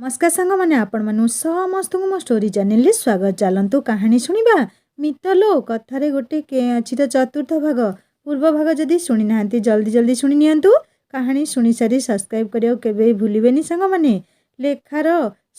नमस्कार सांग मैंने आपण मानु समस्त मो स्टोरी चैनल स्वागत। चलतु कहानी शुणा मितलो कथार गोटे अच्छी तो चतुर्थ भाग पूर्व भाग जदि शुणी ना जल्दी जल्दी शुणी नियंतु। कहानी शुणी सारी सब्सक्राइब करियो केबे भूलिबेनी सांग माने। लेखार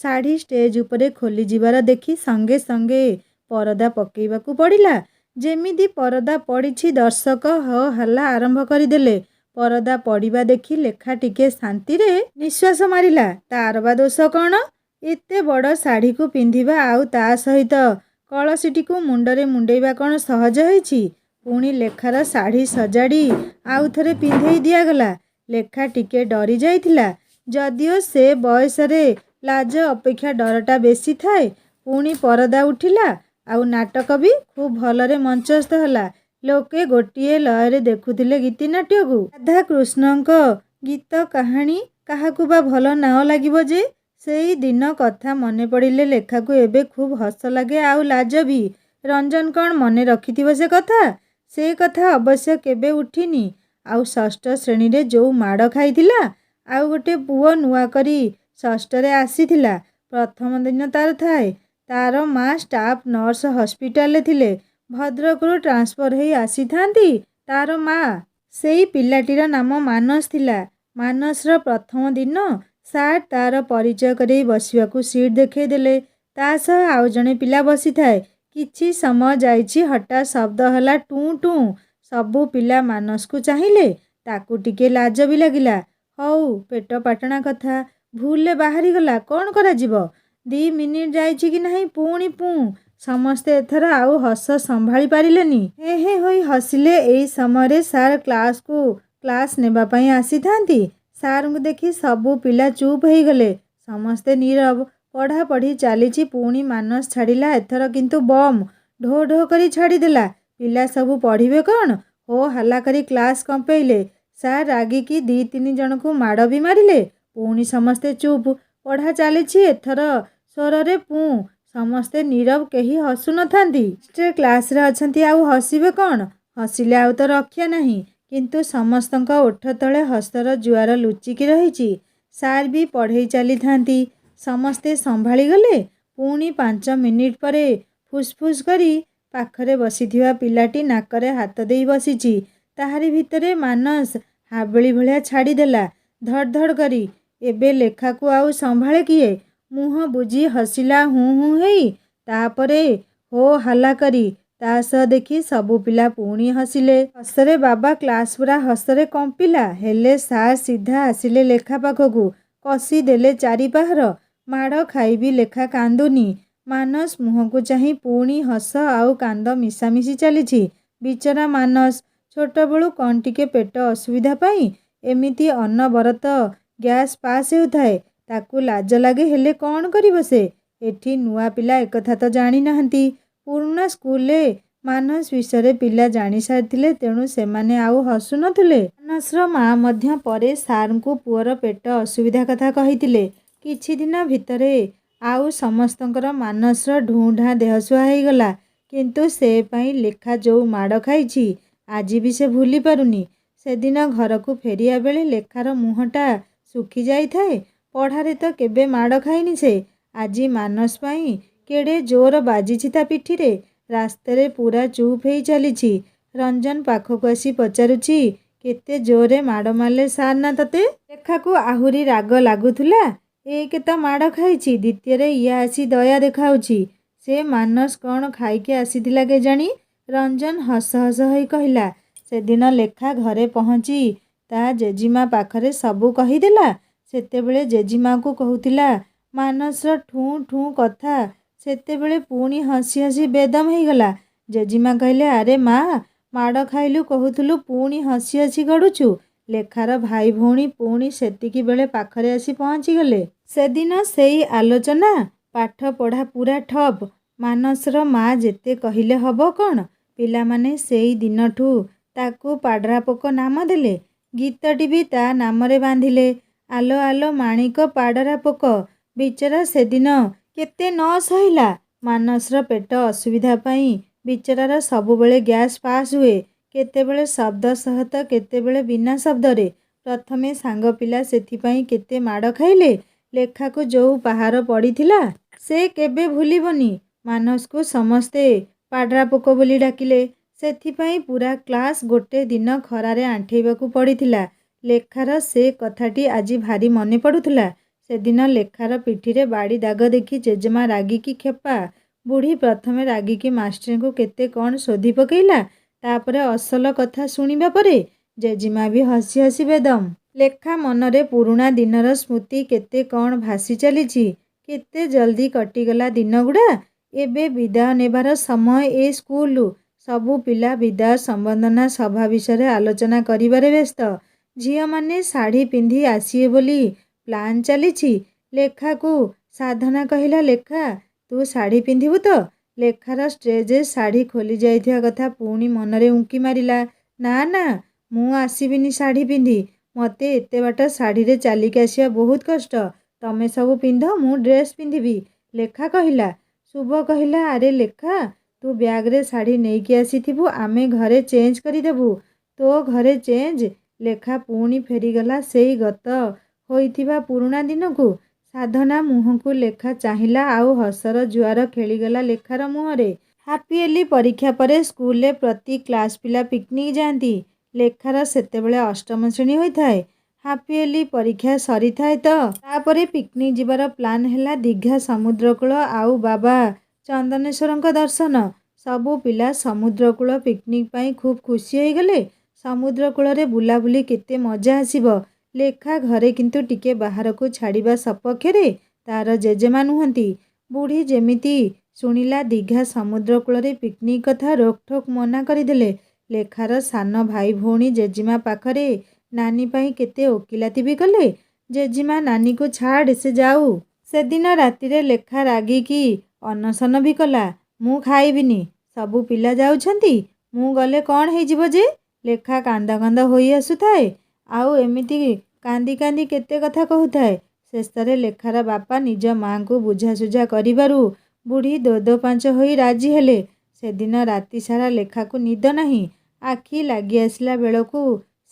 शाढ़ी स्टेज उपरे खोली जीवार देखी संगे संगे परदा पकेइबाकू पड़िला। जेमिति परदा पड़ी दर्शक हो हल्ला आरंभ करदेले। परदा पड़िबा देखी लेखा टिके शांति रे निश्वास मारिला। तार बा दोष कौन? एते बड़ शाढ़ी को पिंधिबा आउ ता सहित कलसीटी को मुंडरे मुंडेइबा कौन सहज होईछि? पुणी लेखार शाढ़ी सजाड़ी आउ थरे पिंधेई दियागला। लेखा टिके डरी जाइथिला। जदिओ से बयस रे लाज अपेक्षा डरटा बेसी थाए। पुणी परदा उठिला आउ नाटक भी खूब भलरे मंचस्थ होला। लोके गोटे लय देखुले गीति नाट्य को। राधा कृष्ण गीत कहानी काहाकू बा भल न लगिबो जे? सेई दिन कथा मने पड़िले लेखा को एबे खूब हस लगे आउ लाज भी। रंजन कौन मने रखिथिबो से कथा? से कथा अवश्य केबे उठिनी। आउ षष्ठ श्रेणी रे जो माड़ खाइथिला आउ गोटे पुओ नुआ करी षष्ठ रे आसीथिला। प्रथम दिन तार थाए। तार माँ स्टाफ नर्स हॉस्पिटल थिले। भद्रक रु ट्रांसफर होई आसी थांती तार माँ। सेई पिलाटीर नाम मानस थिला। मानसर प्रथम दिन सार तार परिचय करई बसिबाकू सीट देखई देले। ता सह आउ जणे पिला बसी थाए। किछि समय जाइछि हठात शब्द हला टू टू। सबु पिला मानस को चाहिए। ताकू टिके लाज भी लगिला। हौ पेट पाटणा कथा भूले बाहरी गला कौन करा जिवो। 2 मिनिट जाइछि कि नहीं पुणी पू। समस्ते एथर आउ हस संभाली पारिलेनी। हे हे होई हसिले। एई समय सार क्लास नेबा पई आसी थांती। सार को देखी सबु पिला चुप हो गले। समस्ते नीरव। पढ़ा पढ़ी चलीची। पुणी मानस छाड़िला। एथर किंतु बम ढो ढो करी छाड़ीदेला। पिला सबु पढ़िबे कौन? हो हल्ला करी क्लास कंपेइले। सार रागिकी 2-3 जन को माड़ भी मारिले। पुणी समस्ते चुप। पढ़ा चलीची। एथर स्वर रे पू। समस्ते नीरव केही हसु न थांती। क्लास रे अछंती आउ हसिबे कौन? हसिले आउ तो रक्षा नहीं। किंतु समस्तंक ओठ तले हसर जुआर लुचिकी रहिछि। सार भी पढ़ेई चली थांती। समस्ते संभाली गले। पुणी 5 मिनिट परे फुसफुस करी पाखरे बसिथिबा पिलाटी नाकरे हाथ देई बसिछि। ताहारी भितरे मानस हाबेली भलिया छाड़ी देला धड़ धड़ करी। एबे लेखा को आउ संभाळे किए? मुह बुझी हसिला हूँ हूँ हेई। तापरे हो हल्ला करी। ता सह देखी सबु पिला पुणी हसिले। हसरे बाबा क्लास पूरा हसरे कंपिला। हेले सार सीधा आसिले लेखा पाखकू। कसी देले 4 पाहर। माड़ खाइबी लेखा कांदुनी। मानस मुह को चाही पुणी हस आउ कांद मिशामिशी चलीछि। बिचरा मानस छोट बेलू कौन टिके पेट असुविधा पाई एमिति अनबरत गैस पास हेउथाए। ताकू लाज लागे हेले कौन करिबो से? एठी नुआ पिला एकथा तो जानी नाहंती। पुराना स्कूल मानस विषय पिला जानी सारिथिले। तेणु सेमाने आउ हसु नथुले। मानसर माँ मध्य परे सार को पुअर पेट असुविधा कथा कहिथिले। किछि दिन भितरे आउ समस्तंकर मानसर ढूंढा देहसुआ हो गला। किंतु से पई लेखा जो माड़ खाइछि आज भी से भूली पारुनी। सेदिन घर को फेरिया बेले लेखार मुहटा सुखी जाई थाए। पढ़ारे तो केबे माड़ खाइनी से। आजी मानस पाई केड़े जोर बाजिछि ता पिठीरे। रास्तारे पूरा चुप हो चलीछि। रंजन पाखक आसी पचारुछि केते जोरे माड़ मारले सार ना तते? लेखा को आहुरी राग लागुथुला। एक तो माड़ खाइछि द्वितीय रे इया आसी दया देखाउछि। से मानस कौन खाइके आसीथिला केजाणी? रंजन हस हस होई कहिला। सेदिन लेखा घरे पहुँची ता जेजीमा पाखरे सबू कहिदेला। सेतेबेले जेजीमा को कहूथिला मानसर ठू ठू कथा। सेतेबेले पुणी हसी हसी बेदम हो गला। जेजीमा कहले अरे माँ माड़ खाइलु कहूथुलु पुणी हसी हसी गड़ुछु। लेखार भाई भौणी पुणी सेतिकी बेले पाखरे आसी पहुँची गले। सेदिन सेई आलोचना। पाठ पढ़ा पूरा ठप। मानसर माँ जेते कहले हब कौन? पिला माने सेई दिनठू ताकू पाड्रा पोक नाम देले। गीतटी भी ता नामरे बांधिले। आलो आलो माणिक पाडरा पोक। बिचरा सेदिन केते न सहिला। मानसर पेट असुविधा पाई बिचरार सबुबेले गैस पास हुए। केतेबेले शब्द सहत केतेबेले बिना शब्दरे। प्रथमे सांग पिला सेथिपाई केते माड़ खाइले। ଲେଖାକୁ ଯେଉଁ ପାହାର ପଡ଼ିଥିଲା ସେ କେବେ ଭୁଲିବନି। ମାନସକୁ ସମସ୍ତେ ପାଡ୍ରା ପୋକ ବୋଲି ଡାକିଲେ। ସେଥିପାଇଁ ପୁରା କ୍ଲାସ୍ ଗୋଟେ ଦିନ ଖରାରେ ଆଣ୍ଠେଇବାକୁ ପଡ଼ିଥିଲା। ଲେଖାର ସେ କଥାଟି ଆଜି ଭାରି ମନେ ପଡ଼ୁଥିଲା। ସେଦିନ ଲେଖାର ପିଠିରେ ବାଡ଼ି ଦାଗ ଦେଖି ଜେଜେମା ରାଗିକି ଖେପା। ବୁଢ଼ୀ ପ୍ରଥମେ ରାଗିକି ମାଷ୍ଟ୍ରଙ୍କୁ କେତେ କ'ଣ ଶୋଧି ପକେଇଲା। ତାପରେ ଅସଲ କଥା ଶୁଣିବା ପରେ ଜେଜେମା ବି ହସି ହସି ବେଦମ୍। ଲେଖା ମନରେ ପୁରୁଣା ଦିନର ସ୍ମୃତି କେତେ କ'ଣ ଭାସି ଚାଲିଛି। କେତେ ଜଲ୍ଦି କଟିଗଲା ଦିନଗୁଡ଼ା। ଏବେ ବିଦାୟ ନେବାର ସମୟ ଏ ସ୍କୁଲରୁ। ସବୁ ପିଲା ବିଦାୟ ସମ୍ବର୍ଦ୍ଧନା ସଭା ବିଷୟରେ ଆଲୋଚନା କରିବାରେ ବ୍ୟସ୍ତ। ଝିଅମାନେ ଶାଢ଼ୀ ପିନ୍ଧି ଆସିବେ ବୋଲି ପ୍ଲାନ୍ ଚାଲିଛି। ଲେଖାକୁ ସାଧନା କହିଲା, ଲେଖା ତୁ ଶାଢ଼ୀ ପିନ୍ଧିବୁ ତ? ଲେଖାର ଷ୍ଟେଜରେ ଶାଢ଼ୀ ଖୋଲି ଯାଇଥିବା କଥା ପୁଣି ମନରେ ଉଙ୍କି ମାରିଲା। ନା ନା, ମୁଁ ଆସିବିନି ଶାଢ଼ୀ ପିନ୍ଧି। ମୋତେ ଏତେ ବାଟ ଶାଢ଼ୀରେ ଚାଲିକି ଆସିବା ବହୁତ କଷ୍ଟ। ତମେ ସବୁ ପିନ୍ଧ, ମୁଁ ଡ୍ରେସ୍ ପିନ୍ଧିବି। ଲେଖା କହିଲା। ଶୁଭ କହିଲା, ଆରେ ଲେଖା, ତୁ ବ୍ୟାଗରେ ଶାଢ଼ୀ ନେଇକି ଆସିଥିବୁ, ଆମେ ଘରେ ଚେଞ୍ଜ କରିଦେବୁ। ତୋ ଘରେ ଚେଞ୍ଜ? ଲେଖା ପୁଣି ଫେରିଗଲା ସେଇ ଗତ ହୋଇଥିବା ପୁରୁଣା ଦିନକୁ। ସାଧନା ମୁହଁକୁ ଲେଖା ଚାହିଁଲା ଆଉ ହସର ଜୁଆର ଖେଳିଗଲା ଲେଖାର ମୁହଁରେ। ହାପିଏଲି ପରୀକ୍ଷା ପରେ ସ୍କୁଲରେ ପ୍ରତି କ୍ଲାସ୍ ପିଲା ପିକନିକ୍ ଯାଆନ୍ତି। ଲେଖାର ସେତେବେଳେ ଅଷ୍ଟମ ଶ୍ରେଣୀ ହୋଇଥାଏ। ହାପିଏଲି ପରୀକ୍ଷା ସରିଥାଏ ତ ତାପରେ ପିକନିକ୍ ଯିବାର ପ୍ଲାନ୍ ହେଲା ଦୀଘା ସମୁଦ୍ରକୂଳ ଆଉ ବାବା ଚନ୍ଦନେଶ୍ୱରଙ୍କ ଦର୍ଶନ। ସବୁ ପିଲା ସମୁଦ୍ରକୂଳ ପିକନିକ୍ ପାଇଁ ଖୁବ୍ ଖୁସି ହୋଇଗଲେ। ସମୁଦ୍ରକୂଳରେ ବୁଲାବୁଲି କେତେ ମଜା ଆସିବ। ଲେଖା ଘରେ କିନ୍ତୁ ଟିକେ ବାହାରକୁ ଛାଡ଼ିବା ସପକ୍ଷରେ। ତାର ଜେଜେମା ନୁହନ୍ତି। ବୁଢ଼ୀ ଯେମିତି ଶୁଣିଲା ଦୀଘା ସମୁଦ୍ରକୂଳରେ ପିକନିକ୍ କଥା ରୋକଠୋକ୍ ମନା କରିଦେଲେ। ଲେଖାର ସାନ ଭାଇ ଭଉଣୀ ଜେଜେମା ପାଖରେ ନାନୀ ପାଇଁ କେତେ ଓକିଲାତି ବି କଲେ। ଜେଜେମା ନାନୀକୁ ଛାଡ଼, ସେ ଯାଉ। ସେଦିନ ରାତିରେ ଲେଖା ରାଗିକି ଅନଶନ ବି କଲା। ମୁଁ ଖାଇବିନି। ସବୁ ପିଲା ଯାଉଛନ୍ତି, ମୁଁ ଗଲେ କ'ଣ ହେଇଯିବ ଯେ? ଲେଖା କାନ୍ଦ କାନ୍ଦ ହୋଇ ଆସୁଥାଏ। ଆଉ ଏମିତି କାନ୍ଦି କାନ୍ଦି କେତେ କଥା କହୁଥାଏ। ଶେଷରେ ଲେଖାର ବାପା ନିଜ ମାଆଙ୍କୁ ବୁଝାସୁଝା କରିବାରୁ ବୁଢ଼ୀ ଦୋ ପାଞ୍ଚ ହୋଇ ରାଜି ହେଲେ। ସେଦିନ ରାତି ସାରା ଲେଖାକୁ ନିଦ ନାହିଁ। ଆଖି ଲାଗି ଆସିଲା ବେଳକୁ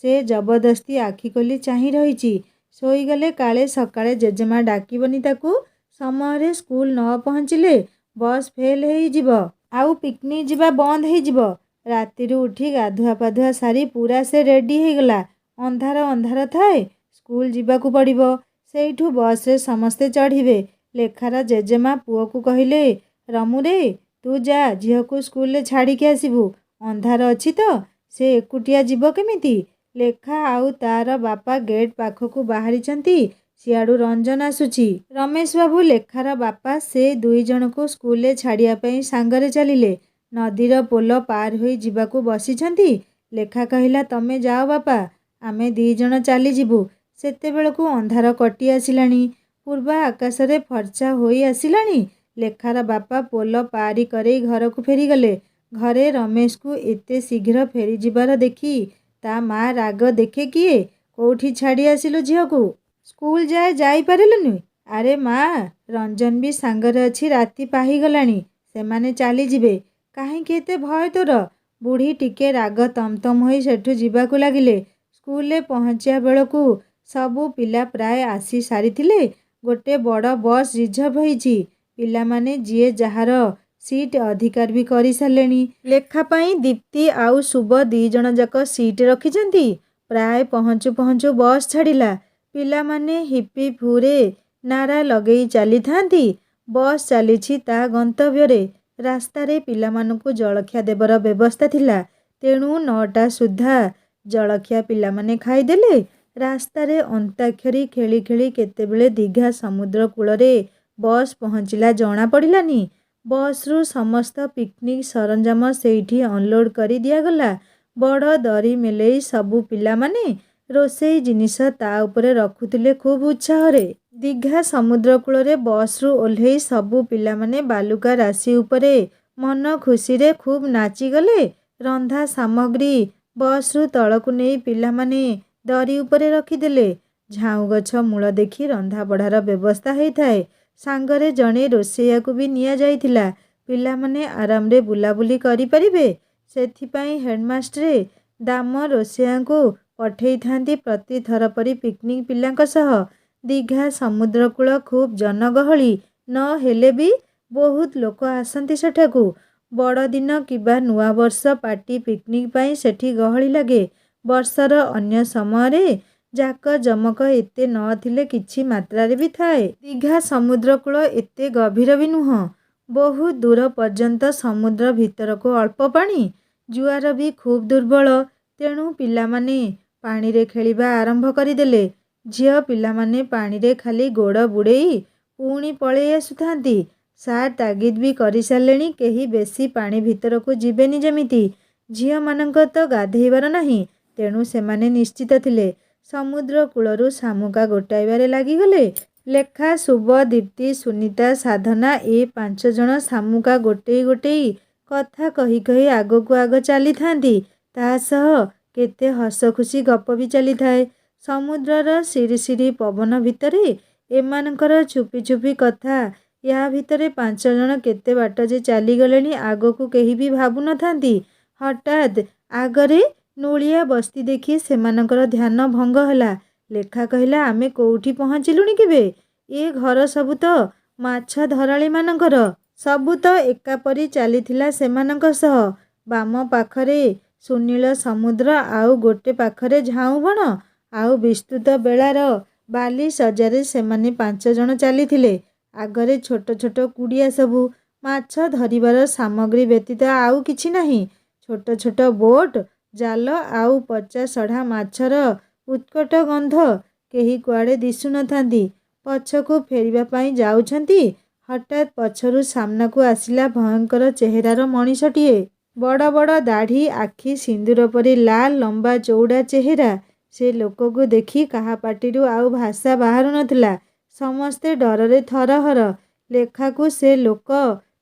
ସେ ଜବରଦସ୍ତି ଆଖି ଖୋଲି ଚାହିଁ ରହିଛି। ଶୋଇଗଲେ କାଳେ ସକାଳେ ଜେଜେମା ଡାକିବନି ତାକୁ। ସମୟରେ ସ୍କୁଲ ନ ପହଞ୍ଚିଲେ ବସ୍ ଫେଲ୍ ହେଇଯିବ, ଆଉ ପିକନିକ୍ ଯିବା ବନ୍ଦ ହେଇଯିବ। ରାତିରୁ ଉଠି ଗାଧୁଆ ପାଧୁଆ ସାରି ପୁରା ସେ ରେଡ଼ି ହେଇଗଲା। ଅନ୍ଧାର ଅନ୍ଧାର ଥାଏ। ସ୍କୁଲ ଯିବାକୁ ପଡ଼ିବ। ସେଇଠୁ ବସ୍ରେ ସମସ୍ତେ ଚଢ଼ିବେ। ଲେଖାର ଜେଜେମା ପୁଅକୁ କହିଲେ, ରମୁରେ, ତୁ ଯା ଝିଅକୁ ସ୍କୁଲରେ ଛାଡ଼ିକି ଆସିବୁ। ଅନ୍ଧାର ଅଛି ତ, ସେ ଏକୁଟିଆ ଯିବ କେମିତି? ଲେଖା ଆଉ ତାର ବାପା ଗେଟ୍ ପାଖକୁ ବାହାରିଛନ୍ତି। ସିଆଡ଼ୁ ରଞ୍ଜନ ଆସୁଛି। ରମେଶ ବାବୁ, ଲେଖାର ବାପା, ସେ ଦୁଇ ଜଣଙ୍କୁ ସ୍କୁଲରେ ଛାଡ଼ିବା ପାଇଁ ସାଙ୍ଗରେ ଚାଲିଲେ। ନଦୀର ପୋଲ ପାର ହୋଇ ଯିବାକୁ ବସିଛନ୍ତି। ଲେଖା କହିଲା, ତମେ ଯାଅ ବାପା, ଆମେ ଦି ଜଣ ଚାଲିଯିବୁ। ସେତେବେଳକୁ ଅନ୍ଧାର କଟି ଆସିଲାଣି। ପୂର୍ବ ଆକାଶରେ ଫର୍ଚ୍ଚା ହୋଇ ଆସିଲାଣି। ଲେଖାର ବାପା ପୋଲ ପାରି କରେଇ ଘରକୁ ଫେରିଗଲେ। ଘରେ ରମେଶକୁ ଏତେ ଶୀଘ୍ର ଫେରିଯିବାର ଦେଖି ତା ମା ରାଗ ଦେଖେ କିଏ? କୋଉଠି ଛାଡ଼ି ଆସିଲୁ ଝିଅକୁ? ସ୍କୁଲ ଯାଏ ଯାଇପାରିଲୁନି? ଆରେ ମା, ରଞ୍ଜନ ବି ସାଙ୍ଗରେ ଅଛି, ରାତି ପାହିଗଲାଣି, ସେମାନେ ଚାଲିଯିବେ। କାହିଁକି ଏତେ ଭୟ ତୋର? ବୁଢ଼ୀ ଟିକେ ରାଗ ତମତମ ହୋଇ ସେଠୁ ଯିବାକୁ ଲାଗିଲେ। ସ୍କୁଲରେ ପହଞ୍ଚିବା ବେଳକୁ ସବୁ ପିଲା ପ୍ରାୟ ଆସି ସାରିଥିଲେ। ଗୋଟେ ବଡ଼ ବସ୍ ରିଜର୍ଭ ହେଇଛି। ପିଲାମାନେ ଯିଏ ଯାହାର ସିଟ୍ ଅଧିକାର ବି କରିସାରିଲେଣି। ଲେଖା ପାଇଁ ଦୀପ୍ତି ଆଉ ଶୁଭ ଦି ଜଣ ଯାକ ସିଟ୍ ରଖିଛନ୍ତି। ପ୍ରାୟ ପହଞ୍ଚୁ ପହଞ୍ଚୁ ବସ୍ ଛାଡ଼ିଲା। ପିଲାମାନେ ହିପି ହୁରେ ନାରା ଲଗେଇ ଚାଲିଥାନ୍ତି। ବସ୍ ଚାଲିଛି ତା ଗନ୍ତବ୍ୟରେ। ରାସ୍ତାରେ ପିଲାମାନଙ୍କୁ ଜଳଖିଆ ଦେବାର ବ୍ୟବସ୍ଥା ଥିଲା। ତେଣୁ 9ଟା ସୁଦ୍ଧା ଜଳଖିଆ ପିଲାମାନେ ଖାଇଦେଲେ। ରାସ୍ତାରେ ଅନ୍ତାକ୍ଷରୀ ଖେଳି ଖେଳି କେତେବେଳେ ଦୀଘା ସମୁଦ୍ର କୂଳରେ ବସ୍ ପହଞ୍ଚିଲା ଜଣା ପଡ଼ିଲାନି। ବସ୍ରୁ ସମସ୍ତ ପିକନିକ୍ ସରଞ୍ଜାମ ସେଇଠି ଅନଲୋଡ୍ କରି ଦିଆଗଲା। ବଡ଼ ଦରି ମେଲେଇ ସବୁ ପିଲାମାନେ ରୋଷେଇ ଜିନିଷ ତା ଉପରେ ରଖୁଥିଲେ ଖୁବ୍ ଉତ୍ସାହରେ। ଦୀଘା ସମୁଦ୍ର କୂଳରେ ବସ୍ରୁ ଓହ୍ଲେଇ ସବୁ ପିଲାମାନେ ବାଲୁକା ରାଶି ଉପରେ ମନ ଖୁସିରେ ଖୁବ୍ ନାଚିଗଲେ। ରନ୍ଧା ସାମଗ୍ରୀ ବସ୍ରୁ ତଳକୁ ନେଇ ପିଲାମାନେ ଦରି ଉପରେ ରଖିଦେଲେ। ଝାଉଁ ଗଛ ମୂଳ ଦେଖି ରନ୍ଧାବଢ଼ାର ବ୍ୟବସ୍ଥା ହେଇଥାଏ। ସାଙ୍ଗରେ ଜଣେ ରୋଷେଇଆକୁ ବି ନିଆଯାଇଥିଲା। ପିଲାମାନେ ଆରାମରେ ବୁଲାବୁଲି କରିପାରିବେ, ସେଥିପାଇଁ ହେଡମାଷ୍ଟ୍ରେ ଦାମ ରୋଷେଇଆଙ୍କୁ ପଠେଇଥାନ୍ତି ପ୍ରତି ଥର ପରି ପିକନିକ୍ ପିଲାଙ୍କ ସହ। ଦୀଘା ସମୁଦ୍ରକୂଳ ଖୁବ୍ ଜନଗହଳି ନ ହେଲେ ବି ବହୁତ ଲୋକ ଆସନ୍ତି ସେଠାକୁ। ବଡ଼ଦିନ କିମ୍ବା ନୂଆବର୍ଷ ପାର୍ଟି ପିକନିକ୍ ପାଇଁ ସେଠି ଗହଳି ଲାଗେ। ବର୍ଷର ଅନ୍ୟ ସମୟରେ ଜାକଜମକ ଏତେ ନଥିଲେ କିଛି ମାତ୍ରାରେ ବି ଥାଏ। ଦୀଘା ସମୁଦ୍ରକୂଳ ଏତେ ଗଭୀର ବି ନୁହଁ। ବହୁତ ଦୂର ପର୍ଯ୍ୟନ୍ତ ସମୁଦ୍ର ଭିତରକୁ ଅଳ୍ପ ପାଣି। ଜୁଆର ବି ଖୁବ୍ ଦୁର୍ବଳ। ତେଣୁ ପିଲାମାନେ ପାଣିରେ ଖେଳିବା ଆରମ୍ଭ କରିଦେଲେ। ଝିଅ ପିଲାମାନେ ପାଣିରେ ଖାଲି ଗୋଡ଼ ବୁଡ଼େଇ ପୁଣି ପଳେଇ ଆସୁଥାନ୍ତି। ସାର୍ ତାଗିଦ୍ ବି କରିସାରିଲେଣି କେହି ବେଶୀ ପାଣି ଭିତରକୁ ଯିବେନି ଯେମିତି। ଝିଅମାନଙ୍କ ତ ଗାଧେଇବାର ନାହିଁ। ତେଣୁ ସେମାନେ ନିଶ୍ଚିତ ଥିଲେ। ସମୁଦ୍ର କୂଳରୁ ଶାମୁକା ଗୋଟାଇବାରେ ଲାଗିଗଲେ। ଲେଖା, ଶୁଭ, ଦୀପ୍ତି, ସୁନିତା, ସାଧନା ଏ 5 ଜଣ ଶାମୁକା ଗୋଟେଇ ଗୋଟେଇ କଥା କହି କହି ଆଗକୁ ଆଗ ଚାଲିଥାନ୍ତି। ତା ସହ କେତେ ହସଖୁସି ଗପ ବି ଚାଲିଥାଏ। ସମୁଦ୍ରର ସିରିସିରି ପବନ ଭିତରେ ଏମାନଙ୍କର ଛୁପି ଛୁପି କଥା। ୟା ଭିତରେ 5 ଜଣ କେତେ ବାଟ ଯେ ଚାଲିଗଲେଣି ଆଗକୁ କେହି ବି ଭାବୁନଥାନ୍ତି। ହଠାତ୍ ଆଗରେ ନୋଳିଆ ବସ୍ତି ଦେଖି ସେମାନଙ୍କର ଧ୍ୟାନ ଭଙ୍ଗ ହେଲା। ଲେଖା କହିଲା, ଆମେ କୋଉଠି ପହଞ୍ଚିଲୁଣି କେବେ? ଏ ଘର ସବୁ ତ ମାଛ ଧରାଳୀମାନଙ୍କର। ସବୁ ତ ଏକାପରି ଚାଲିଥିଲା ସେମାନଙ୍କ ସହ। ବାମ ପାଖରେ ସୁନୀଳ ସମୁଦ୍ର, ଆଉ ଗୋଟେ ପାଖରେ ଝାଉଁବଣ, ଆଉ ବିସ୍ତୃତ ବେଳାର ବାଲି ସଜ୍ଜାରେ ସେମାନେ 5 ଜଣ ଚାଲିଥିଲେ। ଆଗରେ ଛୋଟ ଛୋଟ କୁଡ଼ିଆ ସବୁ। ମାଛ ଧରିବାର ସାମଗ୍ରୀ ବ୍ୟତୀତ ଆଉ କିଛି ନାହିଁ। ଛୋଟ ଛୋଟ ବୋଟ, ଜାଲ ଆଉ ପଚା ସଢ଼ା ମାଛର ଉତ୍କଟ ଗନ୍ଧ। କେହି କୁଆଡ଼େ ଦିଶୁନଥାନ୍ତି। ପଛକୁ ଫେରିବା ପାଇଁ ଯାଉଛନ୍ତି। ହଠାତ୍ ପଛରୁ ସାମ୍ନାକୁ ଆସିଲା ଭୟଙ୍କର ଚେହେରାର ମଣିଷଟିଏ। ବଡ଼ ବଡ଼ ଦାଢ଼ି, ଆଖି ସିନ୍ଦୁର ପରି ଲାଲ, ଲମ୍ବା ଚଉଡ଼ା ଚେହେରା। ସେ ଲୋକକୁ ଦେଖି କାହା ପାଟିରୁ ଆଉ ଭାଷା ବାହାରୁ ନଥିଲା। ସମସ୍ତେ ଡରରେ ଥରହର। ଲେଖାକୁ ସେ ଲୋକ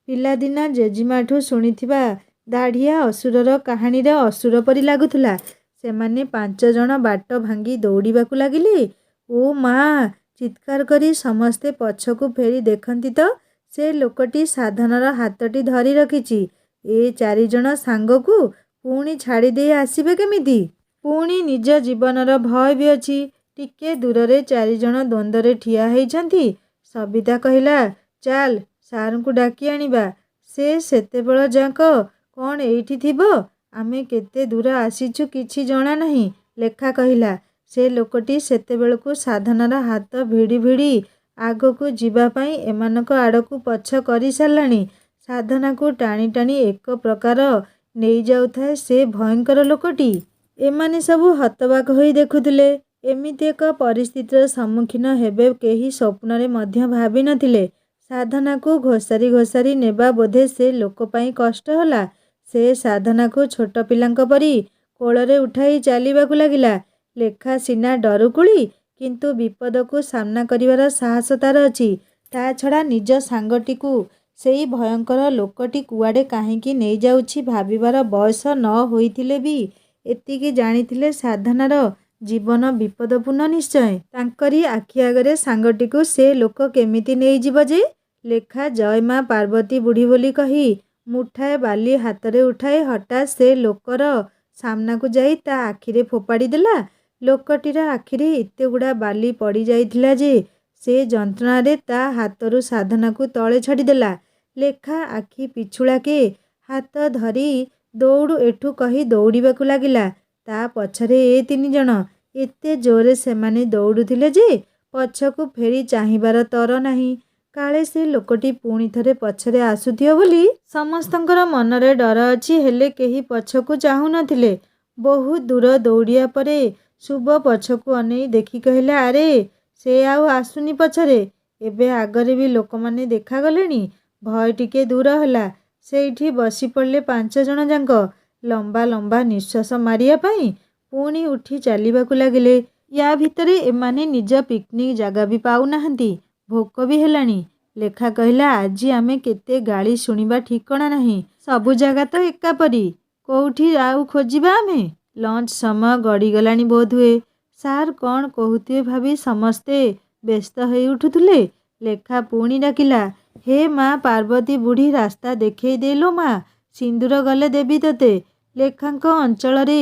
ପିଲାଦିନ ଜେଜୀମାଠୁ ଶୁଣିଥିବା ଦାଢ଼ିଆ ଅସୁରର କାହାଣୀର ଅସୁର ପରି ଲାଗୁଥିଲା। ସେମାନେ 5 ଜଣ ବାଟ ଭାଙ୍ଗି ଦୌଡ଼ିବାକୁ ଲାଗିଲେ। ଓ ମା'! ଚିତ୍କାର କରି ସମସ୍ତେ ପଛକୁ ଫେରି ଦେଖନ୍ତି ତ ସେ ଲୋକଟି ସାଧନାର ହାତଟି ଧରି ରଖିଛି। ଏ 4 ଜଣ ସାଙ୍ଗକୁ ପୁଣି ଛାଡ଼ି ଦେଇ ଆସିବେ କେମିତି? ପୁଣି ନିଜ ଜୀବନର ଭୟ ବି ଅଛି। ଟିକେ ଦୂରରେ 4 ଜଣ ଦ୍ୱନ୍ଦ୍ୱରେ ଠିଆ ହେଇଛନ୍ତି। ସବିତା କହିଲା, ଚାଲ ସାର୍ଙ୍କୁ ଡାକି ଆଣିବା। ସେ ସେତେବେଳ ଯାକ କ'ଣ ଏଇଠି ଥିବ? ଆମେ କେତେ ଦୂର ଆସିଛୁ କିଛି ଜଣା ନାହିଁ। ଲେଖା କହିଲା। ସେ ଲୋକଟି ସେତେବେଳକୁ ସାଧନାର ହାତ ଭିଡ଼ି ଭିଡ଼ି ଆଗକୁ ଯିବା ପାଇଁ ଏମାନଙ୍କ ଆଡ଼କୁ ପଛ କରି ସାରିଲାଣି। ସାଧନାକୁ ଟାଣି ଟାଣି ଏକ ପ୍ରକାର ନେଇଯାଉଥାଏ ସେ ଭୟଙ୍କର ଲୋକଟି। ଏମାନେ ସବୁ ହତବାକ୍ ହୋଇ ଦେଖୁଥିଲେ। ଏମିତି ଏକ ପରିସ୍ଥିତିର ସମ୍ମୁଖୀନ ହେବେ କେହି ସ୍ୱପ୍ନରେ ମଧ୍ୟ ଭାବି ନଥିଲେ। ସାଧନାକୁ ଘୋଷାରି ଘୋଷାରି ନେବା ବୋଧେ ସେ ଲୋକ ପାଇଁ କଷ୍ଟ ହେଲା। ସେ ସାଧନାକୁ ଛୋଟ ପିଲାଙ୍କ ପରି କୋଳରେ ଉଠାଇ ଚାଲିବାକୁ ଲାଗିଲା। ଲେଖା ସିନା ଡରୁକୁଳି, କିନ୍ତୁ ବିପଦକୁ ସାମ୍ନା କରିବାର ସାହସ ତାର ଅଛି। ତା ଛଡ଼ା ନିଜ ସାଙ୍ଗଟିକୁ ସେଇ ଭୟଙ୍କର ଲୋକଟି କୁଆଡ଼େ କାହିଁକି ନେଇଯାଉଛି ଭାବିବାର ବୟସ ନ ହୋଇଥିଲେ ବି ଏତିକି ଜାଣିଥିଲେ ସାଧନାର ଜୀବନ ବିପଦପୂର୍ଣ୍ଣ ନିଶ୍ଚୟ। ତାଙ୍କରି ଆଖି ଆଗରେ ସାଙ୍ଗଟିକୁ ସେ ଲୋକ କେମିତି ନେଇଯିବ ଯେ? ଲେଖା ଜୟ ମା ପାର୍ବତୀ ବୁଢ଼ୀ ବୋଲି କହି ମୁଠାଏ ବାଲି ହାତରେ ଉଠାଇ ହଠାତ୍ ସେ ଲୋକର ସାମ୍ନାକୁ ଯାଇ ତା ଆଖିରେ ଫୋପାଡ଼ି ଦେଲା। ଲୋକଟିର ଆଖିରେ ଏତେଗୁଡ଼ା ବାଲି ପଡ଼ିଯାଇଥିଲା ଯେ ସେ ଯନ୍ତ୍ରଣାରେ ତା ହାତରୁ ସାଧନାକୁ ତଳେ ଛାଡ଼ିଦେଲା। ଲେଖା ଆଖି ପିଛୁଳାକେ ହାତ ଧରି ଦୌଡ଼ୁ ଏଠୁ କହି ଦୌଡ଼ିବାକୁ ଲାଗିଲା। ତା ପଛରେ ଏ 3 ଜଣ। ଏତେ ଜୋରରେ ସେମାନେ ଦୌଡ଼ୁଥିଲେ ଯେ ପଛକୁ ଫେରି ଚାହିଁବାର ତର ନାହିଁ। କାଳେ ସେ ଲୋକଟି ପୁଣି ଥରେ ପଛରେ ଆସୁଥିବ ବୋଲି ସମସ୍ତଙ୍କର ମନରେ ଡର ଅଛି। ହେଲେ କେହି ପଛକୁ ଚାହୁଁ ନଥିଲେ। ବହୁତ ଦୂର ଦୌଡ଼ିବା ପରେ ଶୁଭ ପଛକୁ ଅନେଇ ଦେଖି କହିଲା, ଆରେ ସେ ଆଉ ଆସୁନି ପଛରେ। ଏବେ ଆଗରେ ବି ଲୋକମାନେ ଦେଖାଗଲେଣି। ଭୟ ଟିକେ ଦୂର ହେଲା। ସେଇଠି ବସି ପଡ଼ିଲେ 5 ଜଣ ଯାକ। ଲମ୍ବା ଲମ୍ବା ନିଶ୍ୱାସ ମାରିବା ପାଇଁ ପୁଣି ଉଠି ଚାଲିବାକୁ ଲାଗିଲେ। ୟା ଭିତରେ ଏମାନେ ନିଜ ପିକନିକ୍ ଜାଗା ବି ପାଉନାହାନ୍ତି। ଭୋକ ବି ହେଲାଣି। ଲେଖା କହିଲା, ଆଜି ଆମେ କେତେ ଗାଳି ଶୁଣିବା ଠିକଣା ନାହିଁ। ସବୁ ଜାଗା ତ ଏକାପରି। କୋଉଠି ଆଉ ଖୋଜିବା ଆମେ? ଲଞ୍ଚ ସମୟ ଗଡ଼ିଗଲାଣି ବୋଧହୁଏ। ସାର୍ କ'ଣ କହୁଥିବେ ଭାବି ସମସ୍ତେ ବ୍ୟସ୍ତ ହେଇ ଉଠୁଥିଲେ। ଲେଖା ପୁଣି ଡାକିଲା, ହେ ମା ପାର୍ବତୀ ବୁଢ଼ୀ, ରାସ୍ତା ଦେଖେଇ ଦେ ଲୋ ମା, ସିନ୍ଦୁର ଗଲେ ଦେବି ତୋତେ। ଲେଖାଙ୍କ ଅଞ୍ଚଳରେ